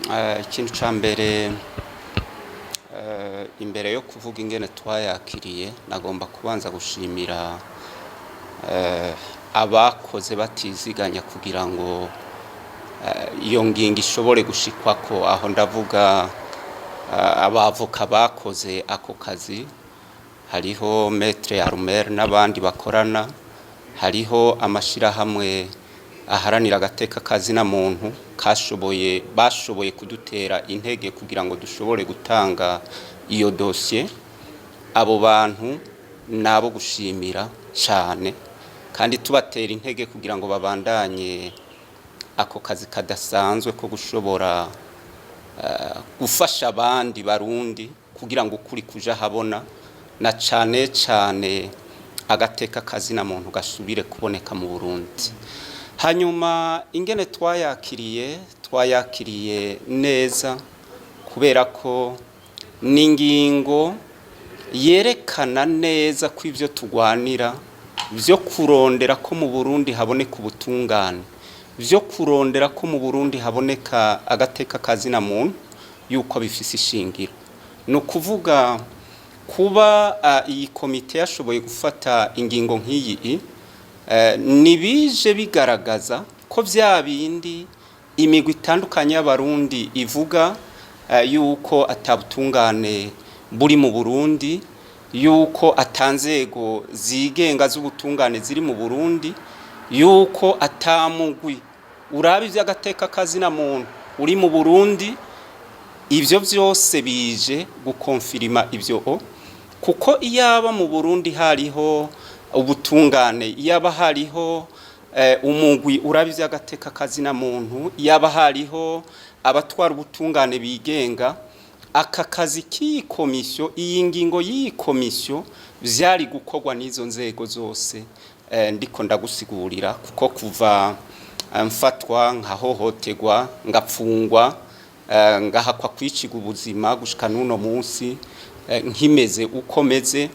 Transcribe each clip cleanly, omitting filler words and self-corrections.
Ikintu ca mbere imbere yo kuvuga ingene twayakiriye nagomba kubanza gushimira abakoze batiziganya kugira ngo iyo ngingo ishobore gushikwako, aho ndavuga abavoka bakoze ako kazi, hariho Maître Armel n'abandi bakorana, hariho amashirahamwe aharanira agateka kazina muntu bashoboye kudutera intege kugira ngo dushobore gutanga iyo dossier. Abo bantu nabo gushimira cyane kandi tubatera intege kugira ngo babandanye ako kazi kadasanzwe ko gushobora gufasha abandi barundi kugira ngo ukuri kuja habona, na cane agateka kazina muntu gasubire kuboneka mu Burundi. Hanyuma ingene twayakiriye neza kubera ko n'ingingo yerekana neza ko ivyo tugwanira vyo kurondera ko mu Burundi haboneka ubutungane, vyo kurondera ko mu Burundi haboneka agateka kazina muntu yuko bifise ishingiro. No kuvuga kuba iyi komite yashoboye gufata ingingo nk'iyi nibije bigaragaza ko vya bindi imigwi itandukanye y'abarundi ivuga yuko atabutungane buri mu Burundi, yuko atanzego zigenga z'ubutungane ziri mu Burundi, yuko atamugwi urabi vy'agateka kazina muntu uri mu Burundi. Ivyo vyose bije gukonfirima ivyo, kuko iyaba mu Burundi hariho ubutungane, iyaba hariho umugwi urabi vy'agateka kazina muntu, iyaba hariho abatwara ubutungane bigenga, aka kazi k'iyi komisiyo, iyi ngingo y'iyi komisiyo vyari gukorwa n'izo nzego zose ndiko ndagusigurira, kuko kuva mfatwa nkahohoterwa ngapfungwa ngahakwa kwiciga ubuzima gushika n'uno munsi nkimeze uko meze,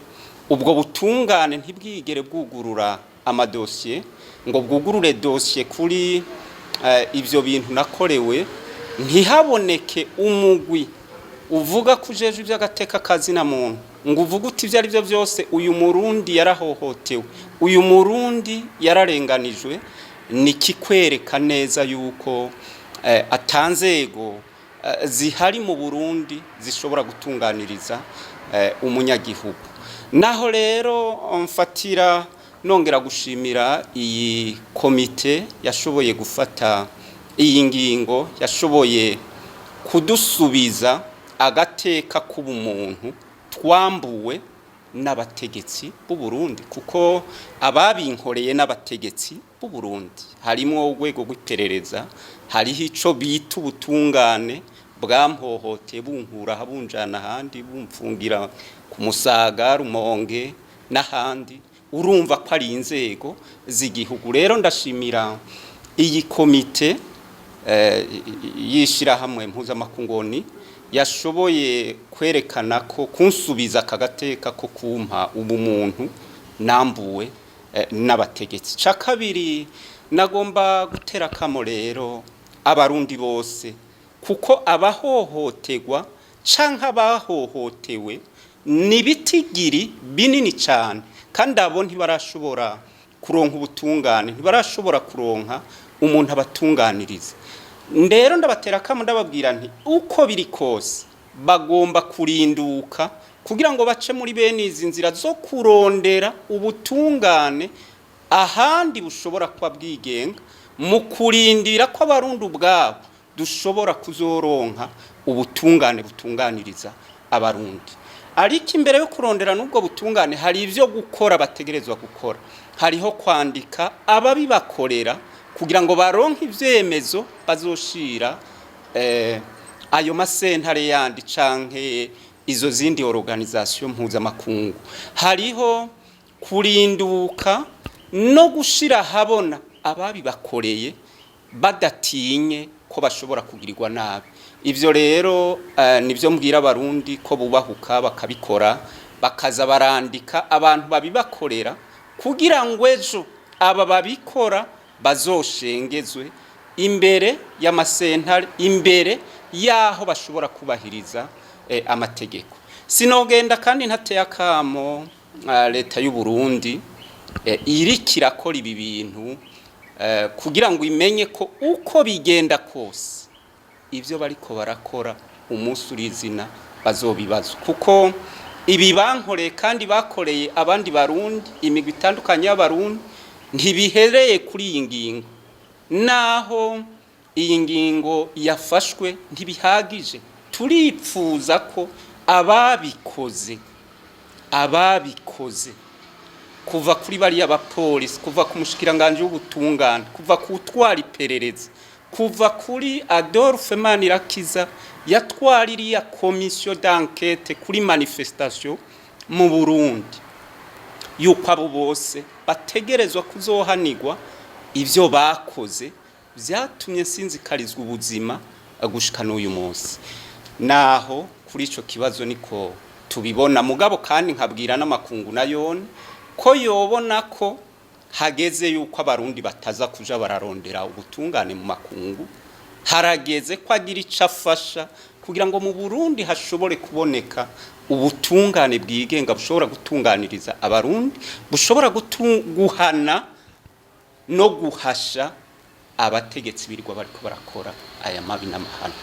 ubwo butungane ntibwigere bwugurura amadosiye ngo bwugurure dosiye kuri ivyo bintu nakorewe, ntihaboneke umugwi uvuga kujeje ivy'agateka kazina muntu ngo uvuga uti ivyo ari byo byose uyu Murundi yarahohotewe, uyu Murundi yararenganijwe. Nikikwereka neza yuko atanzego zihari mu Burundi zishobora gutunganiriza umunyagihugu. Naho rero mfatira nongera gushimira iyi komite yashoboye gufata iyi ngingo, yashoboye kudusubiza agateka k'ubumuntu twambuwe n'abategetsi b'u Burundi, kuko ababinkoreye n'abategetsi b'u Burundi harimo urwego rw'iperereza, hariho ico bita ubutungane bwampohoteye bunkura habunjana ahandi bumfungira ku Musaga, Rumonge n'ahandi. Urumva ko ari inzego z'igihugu. Rero ndashimira iyi komite yishirahamwe mpuzamakungoni yashoboye kwerekana ko kunsubiza akagateka ko kumpa ubumuntu nambuwe n'abategetsi. Ca kabiri nagomba gutera kamo rero abarundi bose, kuko abahohoterwa canke abahohotewe nibitigiri binini cyane, kandi abo ntibarashobora kuronka ubutungane, ntibarashobora kuronka umuntu abatunganiriza. Ndero ndabatera kamo ndababwira nti uko biri kose bagomba kurinduka kugira ngo bace muri bene izi nzira zo kurondera ubutungane ahandi bushobora kuba bwigenga, mu kurindira ko abarundi ubwabo dushobora kuzoronka ubutungane butunganiriza abarundi. Ariko imbere yo kurondera n'ubwo butungane hari ivyo gukora bategerezwa gukora. Hariho kwandika ababibakorera kugira ngo baronke ivyemezo bazoshira ayo masentare yandi canke izo zindi organisation mpuzamakungu. Hariho kurinduka no gushira habona ababibakoreye badatinye ko bashobora kugirirwa nabi. Ivyo rero nivyo mbwira abarundi ko bubahuka bakabikora, bakaza barandika abantu babibakorera kugira ngo ejo aba babikora bazoshengezwe imbere y'amasentare, imbere yaho bashobora kubahiriza amategeko. Sinogenda kandi ntateye akamo leta y'u Burundi iriko irakora ibi bintu kugira ngo imenye ko uko bigenda kose ivyo bariko barakora umunsi urizina bazobibazwa, kuko ibi bankoreye kandi bakoreye abandi barundi, imigwi itandukanye y'abarundi, ntibihereye kuri iyi ngingo. Naho iyi ngingo yafashwe ntibihagije, turipfuza ko ababikoze kuva kuri bariya bapolisi, kuva ku mushikiranganje w'ubutungane, kuva ku utwara iperereza, kuva kuri Adolphe Manirakiza yatwaririya commission d'enquête kuri manifestation mu Burundi, yuko abo bose bategerezwa kuzohanirwa ivyo bakoze vyatumye sinzikarizwa ubuzima gushika n'uyu munsi. Naho kuri ico kibazo niko tubibona, mugabo kandi nkabwira n'amakungu nayone ko yobona ko hageze yuko abarundi bataza kuja bararondera ubutungane mu makungu, harageze ko agira ico afasha kugira ngo mu Burundi hashobore kuboneka ubutungane bwigenga bushobora gutunganiriza abarundi, bushobora guhana no guhasha abategetsi birirwa bariko barakora aya mabi n'amahano.